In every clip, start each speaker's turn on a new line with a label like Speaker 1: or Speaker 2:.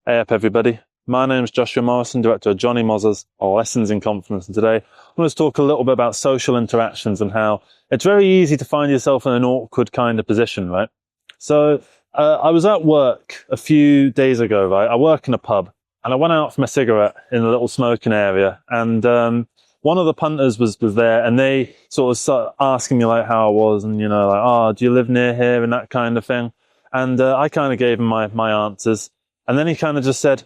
Speaker 1: Hey up everybody, my name is Joshua Morrison, director of Johnny Moz's Lessons in Confidence, and today I want to talk a little bit about social interactions and how it's very easy to find yourself in an awkward kind of position, right? So I was at work a few days ago, right? I work in a pub and I went out for my cigarette in a little smoking area, and one of the punters was there, and they sort of started asking me like how I was, and oh, do you live near here and that kind of thing. And I kind of gave him my answers. And then he kind of just said,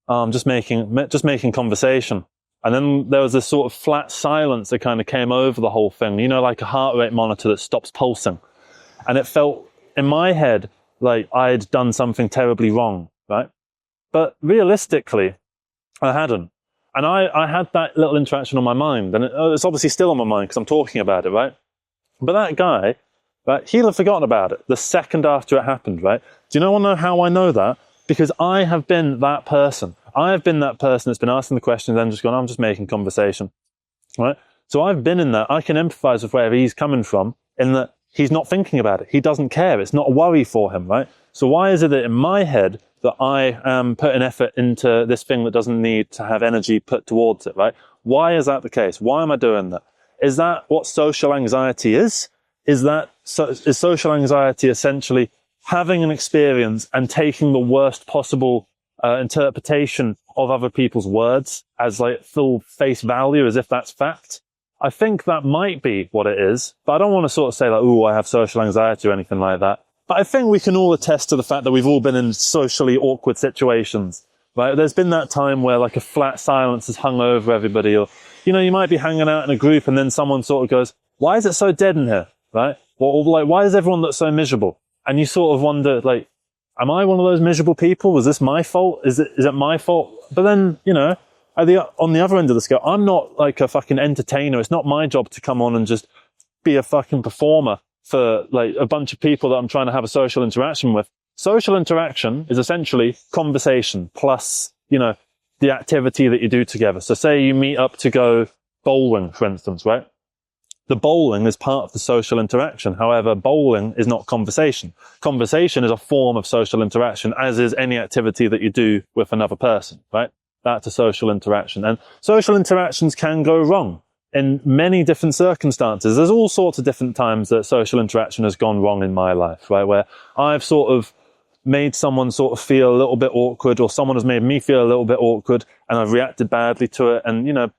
Speaker 1: oh, I'm just making conversation. And then there was this sort of flat silence that kind of came over the whole thing, like a heart rate monitor that stops pulsing. And it felt in my head like I'd done something terribly wrong, right? But realistically, I hadn't. And I had that little interaction on my mind, and it's obviously still on my mind because I'm talking about it, right? But that guy, right, he'll have forgotten about it the second after it happened, right? Do you know how I know that? Because I have been that person. I have been that person that's been asking the question and then just gone, I'm just making conversation, right? So I've been in that. I can empathize with where he's coming from in that he's not thinking about it. He doesn't care. It's not a worry for him, right? So why is it that in my head that I am putting effort into this thing that doesn't need to have energy put towards it, right? Why is that the case? Why am I doing that? Is that what social anxiety is? Is social anxiety essentially having an experience and taking the worst possible interpretation of other people's words as like full face value, as if that's fact? I think that might be what it is, but I don't want to sort of say like, oh, I have social anxiety or anything like that. But I think we can all attest to the fact that we've all been in socially awkward situations, right? There's been that time where like a flat silence has hung over everybody, or, you might be hanging out in a group and then someone sort of goes, why is it so dead in here, right? Or like, why does everyone look so miserable? And you sort of wonder, like, am I one of those miserable people? Was this my fault? Is it my fault? But then, on the other end of the scale, I'm not like a fucking entertainer. It's not my job to come on and just be a fucking performer for like a bunch of people that I'm trying to have a social interaction with. Social interaction is essentially conversation plus, the activity that you do together. So say you meet up to go bowling, for instance, right? The bowling is part of the social interaction. However, bowling is not conversation. Conversation is a form of social interaction, as is any activity that you do with another person, right? That's a social interaction. And social interactions can go wrong in many different circumstances. There's all sorts of different times that social interaction has gone wrong in my life, right? Where I've sort of made someone sort of feel a little bit awkward, or someone has made me feel a little bit awkward, and I've reacted badly to it. And,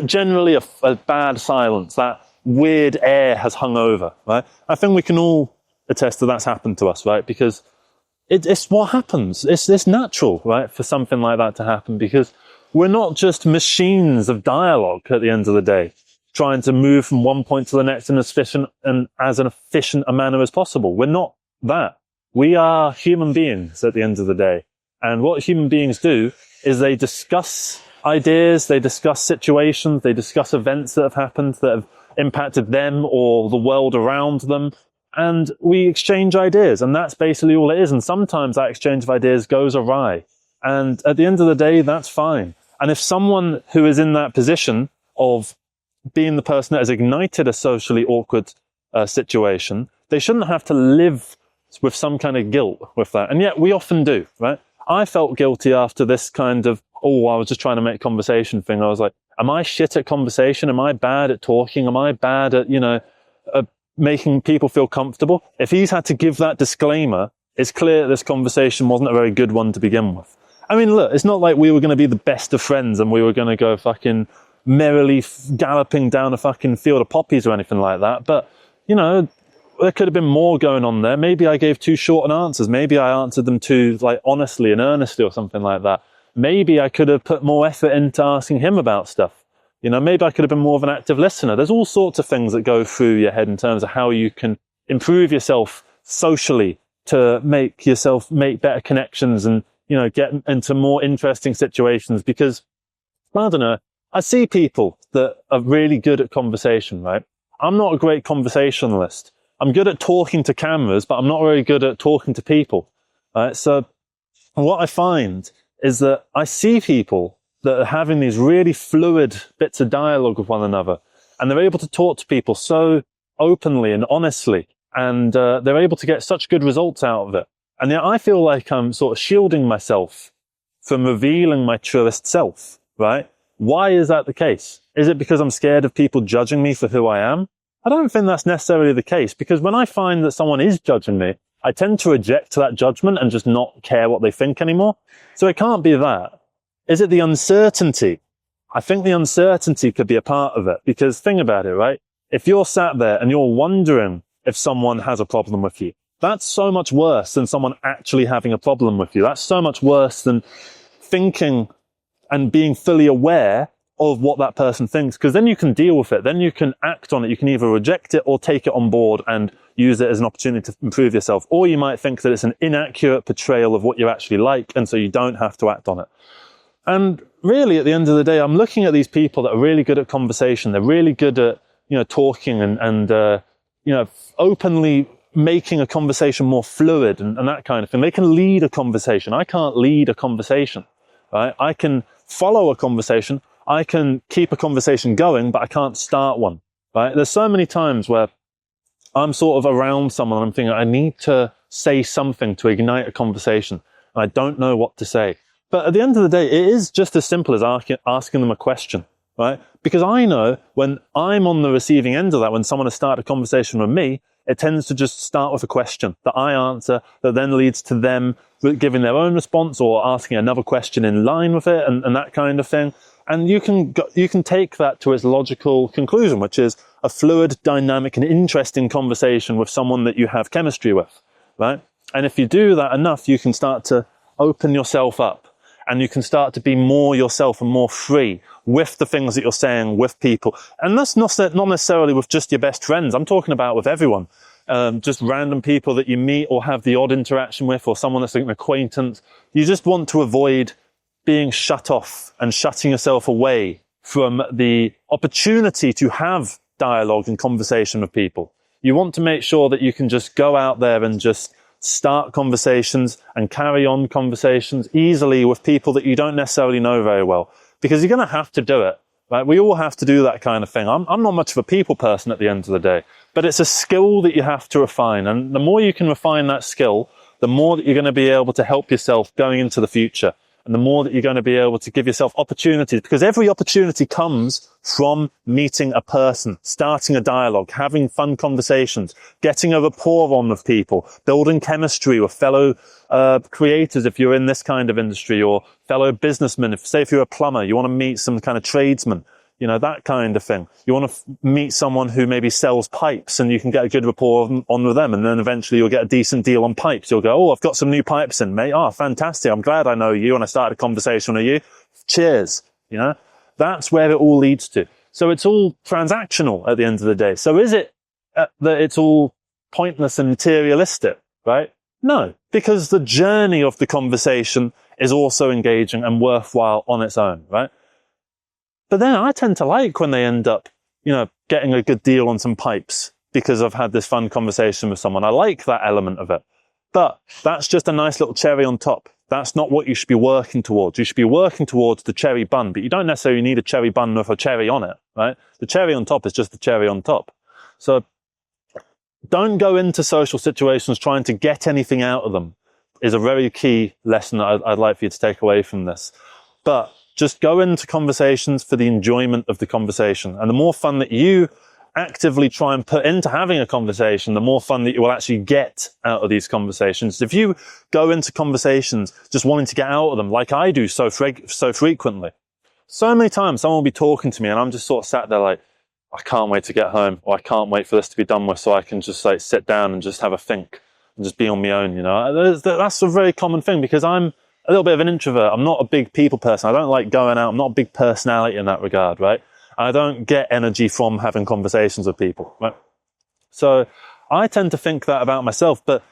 Speaker 1: generally a bad silence, that weird air has hung over, right? I think we can all attest that that's happened to us, right? Because it's what happens. It's natural, right, for something like that to happen, because we're not just machines of dialogue at the end of the day, trying to move from one point to the next in as efficient a manner as possible. We're not that. We are human beings at the end of the day. And what human beings do is they discuss ideas, they discuss situations, they discuss events that have happened that have impacted them or the world around them, and we exchange ideas, and that's basically all it is. And sometimes that exchange of ideas goes awry, and at the end of the day, that's fine. And if someone who is in that position of being the person that has ignited a socially awkward situation, they shouldn't have to live with some kind of guilt with that. And yet we often do, right? I felt guilty after this kind of, oh, I was just trying to make conversation thing. I was like, am I shit at conversation? Am I bad at talking? Am I bad at, making people feel comfortable? If he's had to give that disclaimer, it's clear that this conversation wasn't a very good one to begin with. I mean, look, it's not like we were going to be the best of friends and we were going to go fucking merrily galloping down a fucking field of poppies or anything like that. But, there could have been more going on there. Maybe I gave too short an answers. Maybe I answered them too, like, honestly and earnestly or something like that. Maybe I could have put more effort into asking him about stuff. Maybe I could have been more of an active listener. There's all sorts of things that go through your head in terms of how you can improve yourself socially to make better connections and, get into more interesting situations. Because, I don't know, I see people that are really good at conversation, right? I'm not a great conversationalist. I'm good at talking to cameras, but I'm not very good at talking to people. Right? So what I find is that I see people that are having these really fluid bits of dialogue with one another, and they're able to talk to people so openly and honestly, and they're able to get such good results out of it. And yet I feel like I'm sort of shielding myself from revealing my truest self, right? Why is that the case? Is it because I'm scared of people judging me for who I am? I don't think that's necessarily the case, because when I find that someone is judging me, I tend to reject that judgment and just not care what they think anymore. So it can't be that. Is it the uncertainty? I think the uncertainty could be a part of it, because think about it, right? If you're sat there and you're wondering if someone has a problem with you, that's so much worse than someone actually having a problem with you. That's so much worse than thinking and being fully aware of what that person thinks, because then you can deal with it. Then you can act on it. You can either reject it or take it on board and use it as an opportunity to improve yourself. Or you might think that it's an inaccurate portrayal of what you're actually like, and so you don't have to act on it. And really, at the end of the day, I'm looking at these people that are really good at conversation. They're really good at, talking and openly making a conversation more fluid and that kind of thing. They can lead a conversation. I can't lead a conversation, right? I can follow a conversation. I can keep a conversation going, but I can't start one, right? There's so many times where I'm sort of around someone and I'm thinking, I need to say something to ignite a conversation, and I don't know what to say. But at the end of the day, it is just as simple as asking them a question, right? Because I know when I'm on the receiving end of that, when someone has started a conversation with me, it tends to just start with a question that I answer that then leads to them giving their own response or asking another question in line with it and that kind of thing. And you can take that to its logical conclusion, which is a fluid, dynamic, and interesting conversation with someone that you have chemistry with, right? And if you do that enough, you can start to open yourself up, and you can start to be more yourself and more free with the things that you're saying with people. And that's not necessarily with just your best friends. I'm talking about with everyone. Just random people that you meet or have the odd interaction with, or someone that's like an acquaintance. You just want to avoid being shut off and shutting yourself away from the opportunity to have dialogue and conversation with people. You want to make sure that you can just go out there and just start conversations and carry on conversations easily with people that you don't necessarily know very well, because you're going to have to do it, right? We all have to do that kind of thing. I'm not much of a people person at the end of the day, but it's a skill that you have to refine. And the more you can refine that skill, the more that you're going to be able to help yourself going into the future. And the more that you're going to be able to give yourself opportunities, because every opportunity comes from meeting a person, starting a dialogue, having fun conversations, getting a rapport on with people, building chemistry with fellow creators if you're in this kind of industry, or fellow businessmen. If you're a plumber, you want to meet some kind of tradesman, that kind of thing. You want to meet someone who maybe sells pipes, and you can get a good rapport on with them. And then eventually you'll get a decent deal on pipes. You'll go, oh, I've got some new pipes in, mate. Oh, fantastic. I'm glad I know you. And I started a conversation with you. Cheers. That's where it all leads to. So it's all transactional at the end of the day. So is it that it's all pointless and materialistic, right? No, because the journey of the conversation is also engaging and worthwhile on its own, right? But then I tend to like when they end up, getting a good deal on some pipes because I've had this fun conversation with someone. I like that element of it. But that's just a nice little cherry on top. That's not what you should be working towards. You should be working towards the cherry bun, but you don't necessarily need a cherry bun with a cherry on it, right? The cherry on top is just the cherry on top. So don't go into social situations trying to get anything out of them is a very key lesson that I'd like for you to take away from this. But just go into conversations for the enjoyment of the conversation. And the more fun that you actively try and put into having a conversation, the more fun that you will actually get out of these conversations. If you go into conversations just wanting to get out of them, like I do so frequently, so many times someone will be talking to me and I'm just sort of sat there like, I can't wait to get home, or I can't wait for this to be done with so I can just like sit down and just have a think and just be on my own, That's a very common thing, because I'm a little bit of an introvert. I'm not a big people person. I don't like going out. I'm not a big personality in that regard, right? I don't get energy from having conversations with people, right? So I tend to think that about myself, but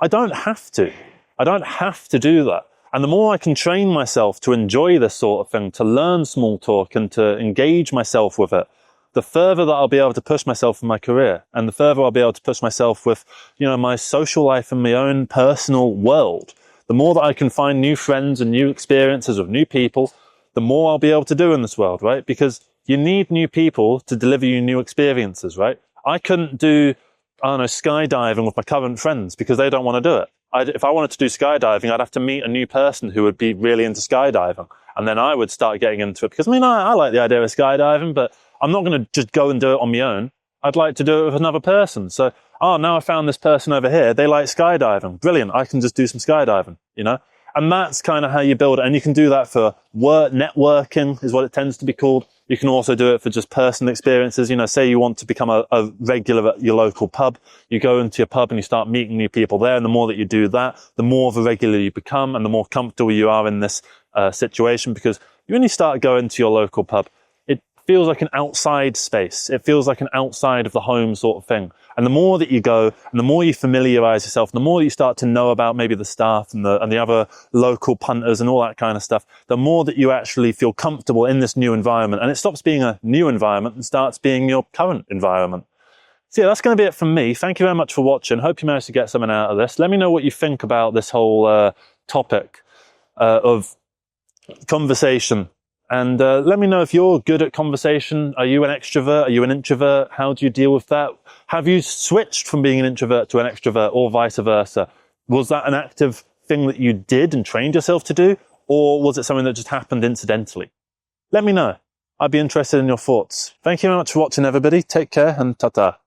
Speaker 1: I don't have to. I don't have to do that. And the more I can train myself to enjoy this sort of thing, to learn small talk and to engage myself with it, the further that I'll be able to push myself in my career, and the further I'll be able to push myself with, my social life and my own personal world. The more that I can find new friends and new experiences with new people, the more I'll be able to do in this world, right? Because you need new people to deliver you new experiences, right? I couldn't do, skydiving with my current friends because they don't want to do it. if I wanted to do skydiving, I'd have to meet a new person who would be really into skydiving. And then I would start getting into it because, I mean, I like the idea of skydiving, but I'm not going to just go and do it on my own. I'd like to do it with another person. So, now I found this person over here. They like skydiving. Brilliant. I can just do some skydiving, you know? And that's kind of how you build it. And you can do that for work, networking is what it tends to be called. You can also do it for just personal experiences. You know, say you want to become a regular at your local pub. You go into your pub and you start meeting new people there. And the more that you do that, the more of a regular you become and the more comfortable you are in this situation, because when you start going to your local pub, it feels like an outside space. It feels like an outside of the home sort of thing. And the more that you go and the more you familiarize yourself, the more you start to know about maybe the staff and the other local punters and all that kind of stuff, the more that you actually feel comfortable in this new environment. And it stops being a new environment and starts being your current environment. So yeah, that's going to be it from me. Thank you very much for watching. Hope you managed to get something out of this. Let me know what you think about this whole topic of conversation. And let me know if you're good at conversation. Are you an extrovert? Are you an introvert? How do you deal with that? Have you switched from being an introvert to an extrovert or vice versa? Was that an active thing that you did and trained yourself to do? Or was it something that just happened incidentally? Let me know. I'd be interested in your thoughts. Thank you very much for watching, everybody. Take care and ta-ta.